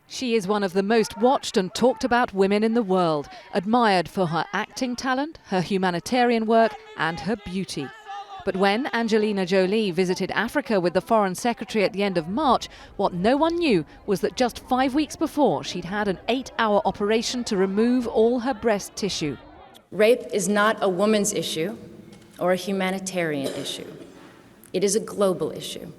She is one of the most watched and talked about women in the world, admired for her acting talent, her humanitarian work and her beauty. But when Angelina Jolie visited Africa with the Foreign Secretary at the end of March, what no one knew was that just 5 weeks before she'd had an 8-hour operation to remove all her breast tissue. Rape is not a woman's issue or a humanitarian issue. It is a global issue.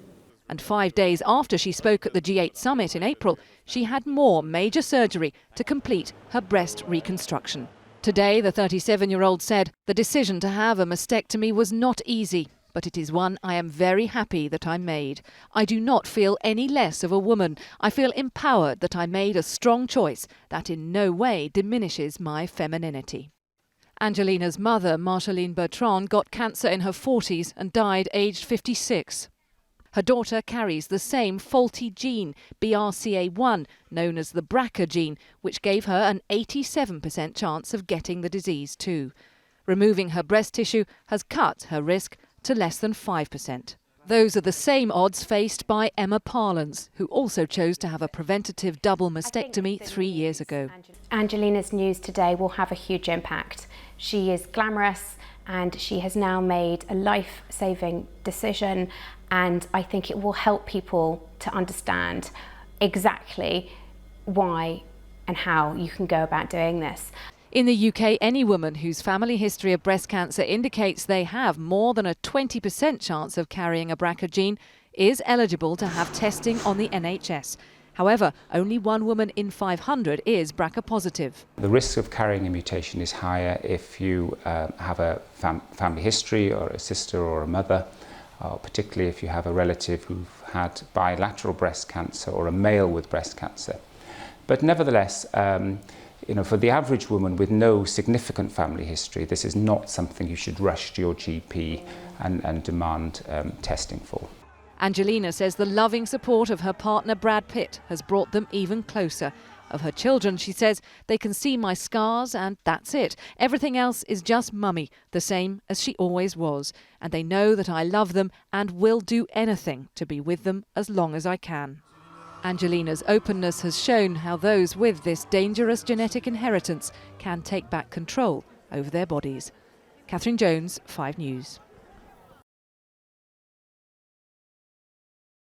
And 5 days after she spoke at the G8 summit in April, she had more major surgery to complete her breast reconstruction. Today, the 37-year-old said the decision to have a mastectomy was not easy, but it is one I am very happy that I made. I do not feel any less of a woman. I feel empowered that I made a strong choice that in no way diminishes my femininity. Angelina's mother, Marceline Bertrand, got cancer in her 40s and died aged 56. Her daughter carries the same faulty gene, BRCA1, known as the BRCA gene, which gave her an 87% chance of getting the disease too. Removing her breast tissue has cut her risk to less than 5%. Those are the same odds faced by Emma Parlance, who also chose to have a preventative double mastectomy 3 years ago. Angelina's news today will have a huge impact. She is glamorous and she has now made a life-saving decision, and I think it will help people to understand exactly why and how you can go about doing this. In the UK, any woman whose family history of breast cancer indicates they have more than a 20% chance of carrying a BRCA gene is eligible to have testing on the NHS. However, only one woman in 500 is BRCA positive. The risk of carrying a mutation is higher if you have a family history, or a sister or a mother, particularly if you have a relative who've had bilateral breast cancer or a male with breast cancer. But nevertheless, for the average woman with no significant family history, this is not something you should rush to your GP and demand testing for. Angelina says the loving support of her partner Brad Pitt has brought them even closer. Of her children, she says, they can see my scars and that's it. Everything else is just mummy, the same as she always was. And they know that I love them and will do anything to be with them as long as I can. Angelina's openness has shown how those with this dangerous genetic inheritance can take back control over their bodies. Catherine Jones, 5 News.